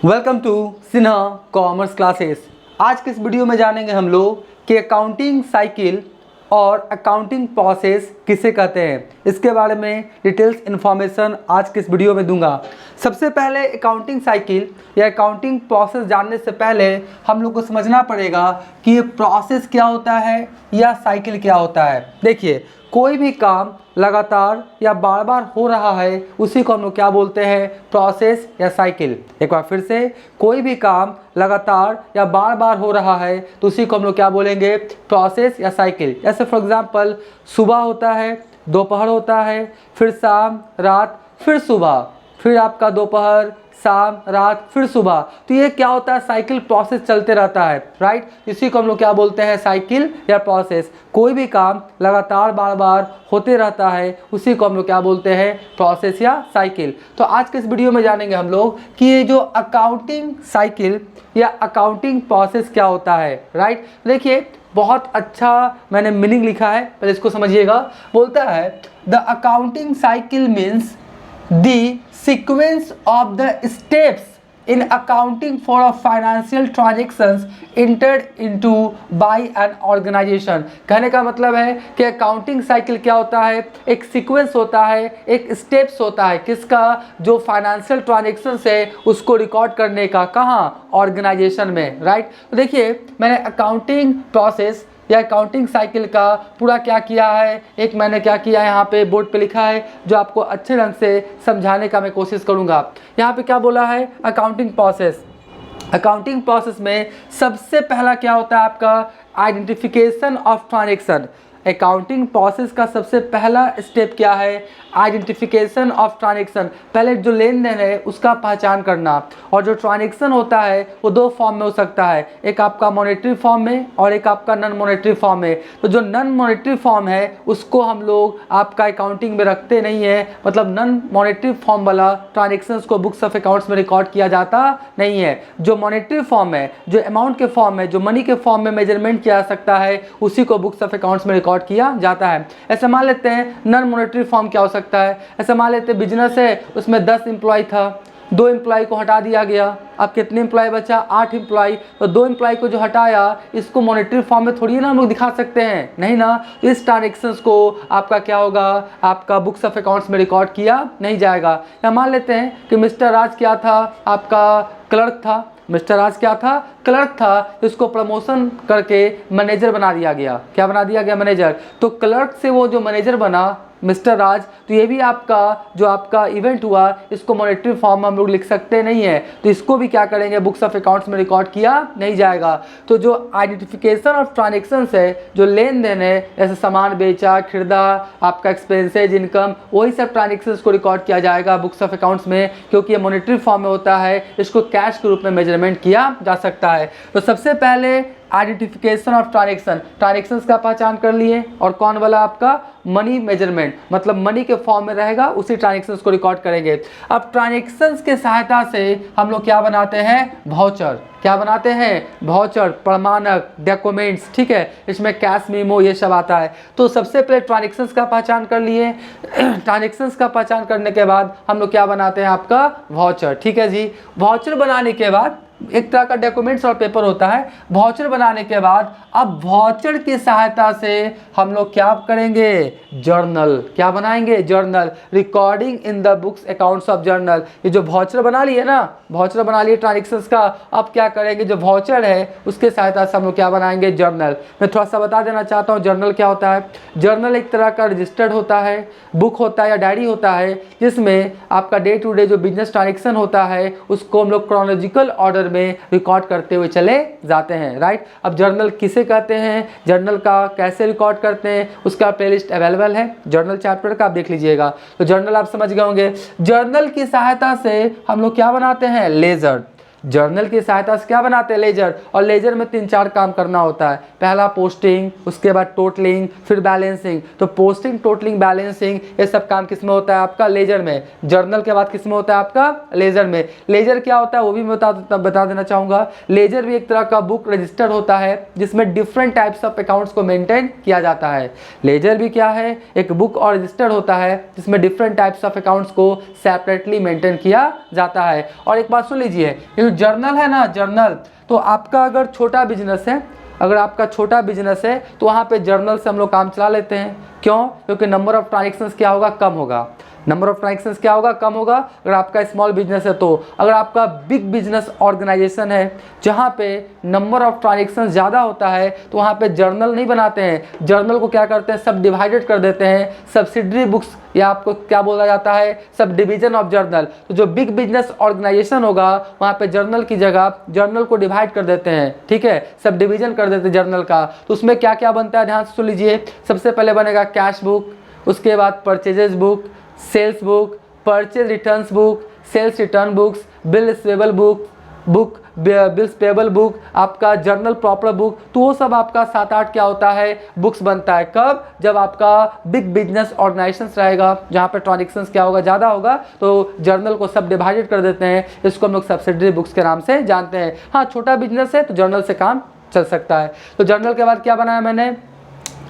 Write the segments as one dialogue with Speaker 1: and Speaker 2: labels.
Speaker 1: Welcome to Sinha commerce classes. आज के इस वीडियो में जानेंगे हम लोग कि अकाउंटिंग साइकिल और अकाउंटिंग प्रोसेस किसे कहते हैं। इसके बारे में डिटेल्स इन्फॉर्मेशन आज के इस वीडियो में दूंगा। सबसे पहले अकाउंटिंग साइकिल या अकाउंटिंग प्रोसेस जानने से पहले हम लोग को समझना पड़ेगा कि ये प्रोसेस क्या होता है या साइकिल क्या होता है। देखिए, कोई भी काम लगातार या बार बार हो रहा है उसी को हम लोग क्या बोलते हैं, प्रोसेस या साइकिल। एक बार फिर से, कोई भी काम लगातार या बार बार हो रहा है तो उसी को हम लोग क्या बोलेंगे, प्रोसेस या साइकिल। जैसे फॉर एग्जांपल सुबह होता है, दोपहर होता है, फिर शाम, रात, फिर सुबह, फिर आपका दोपहर, शाम, रात, फिर सुबह। तो ये क्या होता है, साइकिल प्रोसेस चलते रहता है, राइट। इसी को हम लोग क्या बोलते हैं, साइकिल या प्रोसेस। कोई भी काम लगातार बार बार होते रहता है उसी को हम लोग क्या बोलते हैं, प्रोसेस या साइकिल। तो आज के इस वीडियो में जानेंगे हम लोग कि ये जो अकाउंटिंग साइकिल या अकाउंटिंग प्रोसेस क्या होता है, राइट। देखिए, बहुत अच्छा मैंने मीनिंग लिखा है, पहले इसको समझिएगा। बोलता है the accounting cycle means the sequence of the steps in accounting for a financial transactions entered into by an organization। कहने का मतलब है कि अकाउंटिंग साइकिल क्या होता है, एक सीक्वेंस होता है, एक स्टेप्स होता है किसका, जो फाइनेंशियल ट्रांजेक्शन है उसको रिकॉर्ड करने का। कहाँ, ऑर्गेनाइजेशन में, राइट। तो देखिए, मैंने अकाउंटिंग प्रोसेस या अकाउंटिंग साइकिल का पूरा क्या किया है, एक मैंने क्या किया है यहाँ पे बोर्ड पे लिखा है जो आपको अच्छे ढंग से समझाने का मैं कोशिश करूँगा। यहाँ पे क्या बोला है, अकाउंटिंग प्रोसेस। अकाउंटिंग प्रोसेस में सबसे पहला क्या होता है आपका, identification of transaction. Accounting process का सबसे पहला स्टेप क्या है, आइडेंटिफिकेशन ऑफ ट्रांजेक्शन। पहले जो लेन देन है उसका पहचान करना। और जो ट्रांजेक्शन होता है वो दो फॉर्म में हो सकता है, एक आपका मॉनेटरी फॉर्म में और एक आपका नॉन मॉनेटरी फॉर्म में। तो जो नॉन मॉनेटरी फॉर्म है उसको हम लोग आपका अकाउंटिंग में रखते नहीं है, मतलब नॉन मॉनेटरी फॉर्म वाला ट्रांजेक्शन्स को बुक्स ऑफ अकाउंट्स में रिकॉर्ड किया जाता नहीं है। जो मॉनेटरी फॉर्म है, जो अमाउंट के फॉर्म है, जो मनी के फॉर्म में मेजरमेंट किया जा सकता है उसी को बुक्स ऑफ अकाउंट्स में रिकॉर्ड किया जाता है। ऐसे मान लेते हैं नॉन मॉनेटरी फॉर्म क्या हो सकता है, ऐसे मान लेते हैं बिजनेस है, उसमें 10 एम्प्लॉय था, 2 एम्प्लॉय को हटा दिया गया। अब कितने एम्प्लॉय बचा, 8 एम्प्लॉय। तो 2 एम्प्लॉय को जो हटाया इसको मॉनेटरी फॉर्म में थोड़ी ना हम लोग दिखा सकते हैं, नहीं ना। इस ट्रांजेक्शन्स को आपका क्या होगा, आपका बुक्स ऑफ अकाउंट्स में रिकॉर्ड किया नहीं जाएगा। या मान लेते हैं कि मिस्टर राज क्या था, आपका क्लर्क था। मिस्टर राज क्या था, क्लर्क था, इसको प्रमोशन करके मैनेजर बना दिया गया। क्या बना दिया गया, मैनेजर। तो क्लर्क से वो जो मैनेजर बना मिस्टर राज, तो ये भी आपका जो आपका इवेंट हुआ इसको मॉनेटरी फॉर्म में हम लोग लिख सकते नहीं है, तो इसको भी क्या करेंगे, बुक्स ऑफ अकाउंट्स में रिकॉर्ड किया नहीं जाएगा। तो जो आइडेंटिफिकेशन ऑफ ट्रांजेक्शन्स है, जो लेन देन है, जैसे सामान बेचा, खरीदा, आपका एक्सपेंसेज, इनकम, वही सब ट्रांजेक्शन्स को रिकॉर्ड किया जाएगा बुक्स ऑफ अकाउंट्स में, क्योंकि ये मॉनेटरी फॉर्म में होता है, इसको कैश के रूप में मेजरमेंट किया जा सकता है। तो सबसे पहले आइडेंटिफिकेशन ऑफ ट्रांजेक्शन, ट्रांजेक्शन्स का पहचान कर लिए, और कौन वाला आपका, मनी मेजरमेंट, मतलब मनी के फॉर्म में रहेगा उसी ट्रांजेक्शन्स को रिकॉर्ड करेंगे। अब ट्रांजेक्शन्स के सहायता से हम लोग क्या बनाते हैं, वाउचर। क्या बनाते हैं, वाउचर, प्रमाणक, डॉक्यूमेंट्स, ठीक है। इसमें कैश मेमो ये सब आता है। तो सबसे पहले ट्रांजेक्शन्स का पहचान कर लिए। ट्रांजेक्शन्स का पहचान करने के बाद हम लोग क्या बनाते हैं, आपका वाउचर, ठीक है जी। वाउचर बनाने के बाद एक तरह का डॉक्यूमेंट्स और पेपर होता है। वाउचर बनाने के बाद अब वाउचर की सहायता से हम लोग क्या करेंगे, जर्नल। क्या बनाएंगे, journal, recording in the books accounts of journal. ये जो वाउचर बना लिए ना, वाउचर बना लिए ट्रांजेक्शन्स का, अब क्या करेंगे, जो वाउचर है उसके सहायता से हम लोग क्या बनाएंगे, जर्नल। मैं थोड़ा सा बता देना चाहता हूँ जर्नल क्या होता है। जर्नल एक तरह का रजिस्टर्ड होता है, बुक होता है या डायरी होता है, जिसमें आपका डे टू डे जो बिजनेस ट्रांजेक्शन होता है उसको हम लोग क्रोनोलॉजिकल ऑर्डर में रिकॉर्ड करते हुए चले जाते हैं, राइट। अब जर्नल किसे कहते हैं, जर्नल का कैसे रिकॉर्ड करते हैं, उसका प्लेलिस्ट अवेलेबल है जर्नल चैप्टर का, आप देख लीजिएगा। तो जर्नल आप समझ गए होंगे। जर्नल की सहायता से हम लोग क्या बनाते हैं, लेजर। जर्नल की सहायता से क्या बनाते हैं, लेजर। और लेजर में 3-4 काम करना होता है। पहला पोस्टिंग, उसके बाद टोटलिंग, फिर बैलेंसिंग। तो पोस्टिंग, टोटलिंग, बैलेंसिंग ये सब काम किस में होता है, आपका लेजर में। जर्नल के बाद किस में होता है, आपका लेजर में। लेजर क्या होता है वो भी मैं बता देना चाहूँगा। लेजर भी एक तरह का बुक रजिस्टर होता है जिसमें डिफरेंट टाइप्स ऑफ अकाउंट्स को मेंटेन किया जाता है। लेजर भी क्या है, एक बुक और रजिस्टर होता है जिसमें डिफरेंट टाइप्स ऑफ अकाउंट्स को सेपरेटली मेंटेन किया जाता है। और एक बात सुन लीजिए, जर्नल है ना, जर्नल, तो आपका अगर छोटा बिजनेस है, अगर आपका छोटा बिजनेस है तो वहाँ पे जर्नल से हम लोग काम चला लेते हैं। क्यों? क्योंकि नंबर ऑफ ट्रांजेक्शन्स क्या होगा, कम होगा। नंबर ऑफ ट्रांजेक्शन्स क्या होगा, कम होगा अगर आपका स्मॉल बिजनेस है तो। अगर आपका बिग बिजनेस ऑर्गेनाइजेशन है जहाँ पे नंबर ऑफ ट्रांजेक्शन ज़्यादा होता है तो वहाँ पे जर्नल नहीं बनाते हैं। जर्नल को क्या करते हैं, सब डिवाइडेड कर देते हैं, सब्सिडरी बुक्स, या आपको क्या बोला जाता है, सब डिवीजन ऑफ जर्नल। तो जो बिग बिजनेस ऑर्गेनाइजेशन होगा वहाँ पे जर्नल की जगह जर्नल को डिवाइड कर देते हैं, ठीक है, सब डिवीजन कर देते हैं जर्नल का। तो उसमें क्या क्या बनता है, ध्यान से सुन लीजिए। सबसे पहले बनेगा कैश बुक, उसके बाद purchases book, sales book, purchase returns book, sales return books, bill receivable book, bills payable book, आपका जर्नल प्रॉपर बुक। तो वो सब आपका 7-8 क्या होता है, बुक्स बनता है। कब? जब आपका बिग बिजनेस ऑर्गेनाइजेशन रहेगा जहाँ पे ट्रांजेक्शन्स क्या होगा, ज़्यादा होगा, तो जर्नल को सब डिवाइडेड कर देते हैं। इसको हम लोग सब्सिडरी बुक्स के नाम से जानते हैं। हाँ, छोटा बिजनेस है तो जर्नल से काम चल सकता है। तो जर्नल के बाद क्या बनाया मैंने,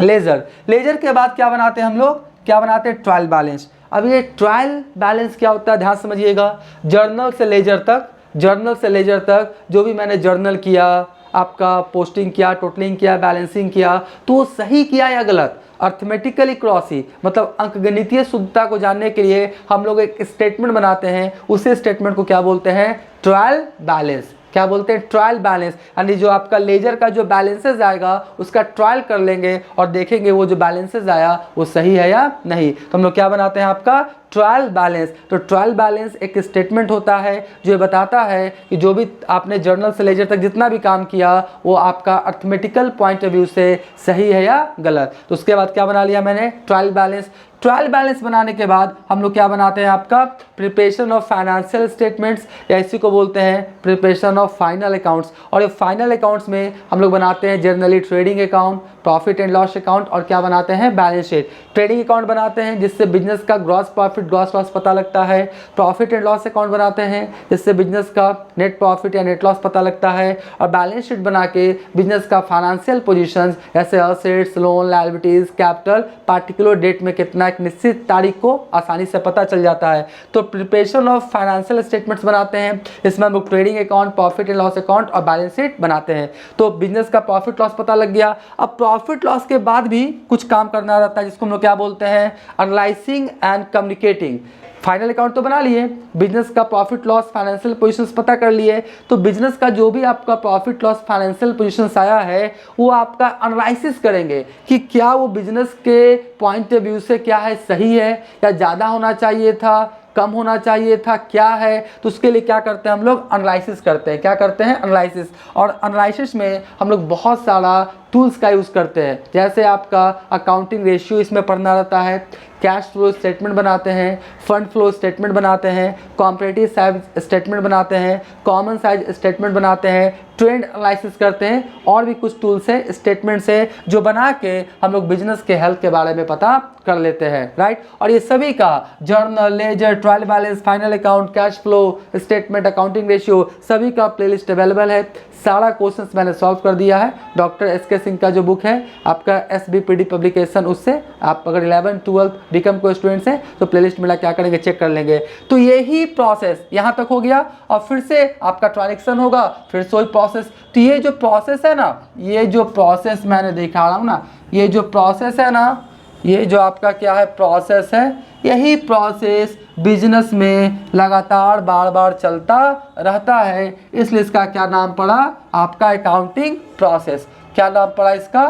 Speaker 1: लेजर। लेजर के बाद क्या बनाते हैं हम लोग, क्या बनाते हैं, ट्रायल बैलेंस। अब ये ट्रायल बैलेंस क्या होता है, ध्यान समझिएगा। जर्नल से लेजर तक, जर्नल से लेजर तक जो भी मैंने जर्नल किया, आपका पोस्टिंग किया, टोटलिंग किया, बैलेंसिंग किया, तो वो सही किया या गलत, अर्थमेटिकल इक्वालिटी, मतलब अंकगणितीय शुद्धता को जानने के लिए हम लोग एक स्टेटमेंट बनाते हैं। उसी स्टेटमेंट को क्या बोलते हैं, ट्रायल बैलेंस। क्या बोलते हैं, ट्रायल बैलेंस। यानी जो आपका लेजर का जो बैलेंसेस आएगा उसका ट्रायल कर लेंगे और देखेंगे वो जो बैलेंसेस आया वो सही है या नहीं। तो हम लोग क्या बनाते हैं, आपका ट्रायल बैलेंस। तो ट्रायल बैलेंस एक स्टेटमेंट होता है जो ये बताता है कि जो भी आपने जर्नल से लेजर तक जितना भी काम किया वो आपका अर्थमेटिकल पॉइंट ऑफ व्यू से सही है या गलत। तो उसके बाद क्या बना लिया मैंने, ट्रायल बैलेंस। ट्रायल बैलेंस बनाने के बाद हम लोग क्या बनाते हैं, आपका प्रिपरेशन ऑफ फाइनेंशियल स्टेटमेंट्स, या इसी को बोलते हैं प्रिपरेशन ऑफ फाइनल अकाउंट्स। और ये फाइनल अकाउंट्स में हम लोग बनाते हैं generally trading account, profit and loss account, और क्या बनाते हैं, बैलेंस शीट। ट्रेडिंग अकाउंट बनाते हैं जिससे बिजनेस का ग्रॉस प्रॉफिट ग्रॉस लॉस पता लगता है। प्रॉफिट एंड लॉस अकाउंट बनाते हैं जिससे बिजनेस का नेट प्रॉफिट या नेट लॉस पता लगता है। और बैलेंस शीट बना के बिजनेस का फाइनेंशियल पोजीशंस जैसे assets, loan, liabilities, capital particular date में कितना, एक निश्चित तारीख को आसानी से पता चल जाता है। तो प्रिपरेशन ऑफ फाइनेंशियल स्टेटमेंट्स बनाते हैं, इसमें हम लोग trading account, profit and loss account और बैलेंस शीट बनाते हैं। तो बिजनेस का प्रॉफिट लॉस पता लग गया। अब प्रॉफिट लॉस के बाद भी कुछ काम करना रहता है जिसको हम लोग क्या बोलते हैं, analysing and communicating. Final account तो बना लिए, बिजनेस का प्रॉफिट लॉस फाइनेंशियल पोजीशंस पता कर लिए, तो बिजनेस का जो भी आपका प्रॉफिट लॉस फाइनेंशियल पोजीशंस आया है वो आपका एनालिसिस करेंगे कि क्या वो बिजनेस के पॉइंट ऑफ व्यू से क्या है, सही है या ज़्यादा होना चाहिए था, कम होना चाहिए था, क्या है। तो उसके लिए क्या करते हैं हम लोग, एनालिसिस करते हैं। क्या करते हैं, एनालिसिस। और एनालिसिस में हम लोग बहुत सारा टूल्स का यूज़ करते हैं, जैसे आपका अकाउंटिंग रेशियो इसमें पढ़ना रहता है, कैश फ्लो स्टेटमेंट बनाते हैं, फंड फ्लो स्टेटमेंट बनाते हैं, कॉम्परेटिव साइज स्टेटमेंट बनाते हैं, कॉमन साइज स्टेटमेंट बनाते हैं, ट्रेंड एनालिसिस करते हैं, और भी कुछ टूल्स है, स्टेटमेंट्स है जो बना के हम लोग बिजनेस के हेल्थ के बारे में पता कर लेते हैं, राइट। और ये सभी का journal, ledger, trial balance, final account, cash flow statement, accounting ratio, सभी का प्लेलिस्ट अवेलेबल है। सारा क्वेश्चंस मैंने सॉल्व कर दिया है। Doctor S K. सिंह का जो बुक है आपका SBPD पब्लिकेशन, उससे आप अगर 11th 12th बीकॉम को स्टूडेंट्स हैं तो प्लेलिस्ट मिला क्या करेंगे, चेक कर लेंगे। तो यही प्रोसेस यहाँ तक हो गया और फिर से आपका ट्रांजेक्शन होगा, फिर से वही प्रोसेस। तो ये जो प्रोसेस है ना, ये जो प्रोसेस मैंने दिखा रहा हूँ ना, ये जो प्रोसेस है ना, ये जो आपका क्या है प्रोसेस है, यही प्रोसेस बिजनेस में लगातार बार बार चलता रहता है, इसलिए इसका क्या नाम पड़ा, आपका अकाउंटिंग प्रोसेस। क्या नाम पड़ा इसका,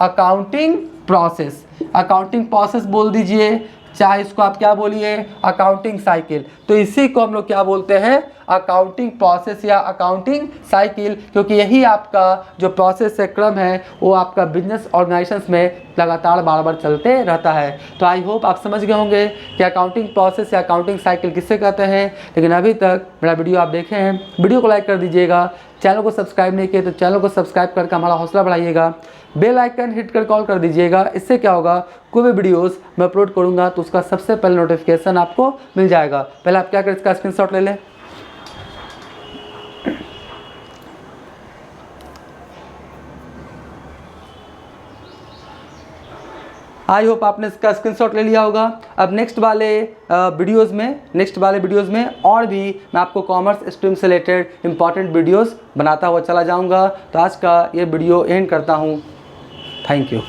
Speaker 1: अकाउंटिंग प्रोसेस। अकाउंटिंग प्रोसेस बोल दीजिए, चाहे इसको आप क्या बोलिए, अकाउंटिंग साइकिल। तो इसी को हम लोग क्या बोलते हैं, अकाउंटिंग प्रोसेस या अकाउंटिंग साइकिल, क्योंकि यही आपका जो प्रोसेस से क्रम है वो आपका बिजनेस ऑर्गेनाइजेशंस में लगातार बार बार चलते रहता है। तो आई होप आप समझ गए होंगे कि अकाउंटिंग प्रोसेस या अकाउंटिंग साइकिल किससे कहते हैं। लेकिन अभी तक मेरा वीडियो आप देखे हैं, वीडियो को लाइक कर दीजिएगा, चैनल को सब्सक्राइब नहीं किए तो चैनल को सब्सक्राइब करके हमारा हौसला बढ़ाइएगा, बेल आइकन हिट कर कॉल कर दीजिएगा। इससे क्या होगा, कोई भी वीडियोस मैं अपलोड करूंगा तो उसका सबसे पहले नोटिफिकेशन आपको मिल जाएगा। पहले आप क्या करें, इसका स्क्रीनशॉट ले लें। आई होप आपने इसका स्क्रीनशॉट ले लिया होगा। अब नेक्स्ट वाले वीडियोज़ में और भी मैं आपको कॉमर्स स्ट्रीम से रिलेटेड इंपॉर्टेंट वीडियोज़ बनाता हुआ चला जाऊँगा। तो आज का ये वीडियो एंड करता हूँ। Thank you.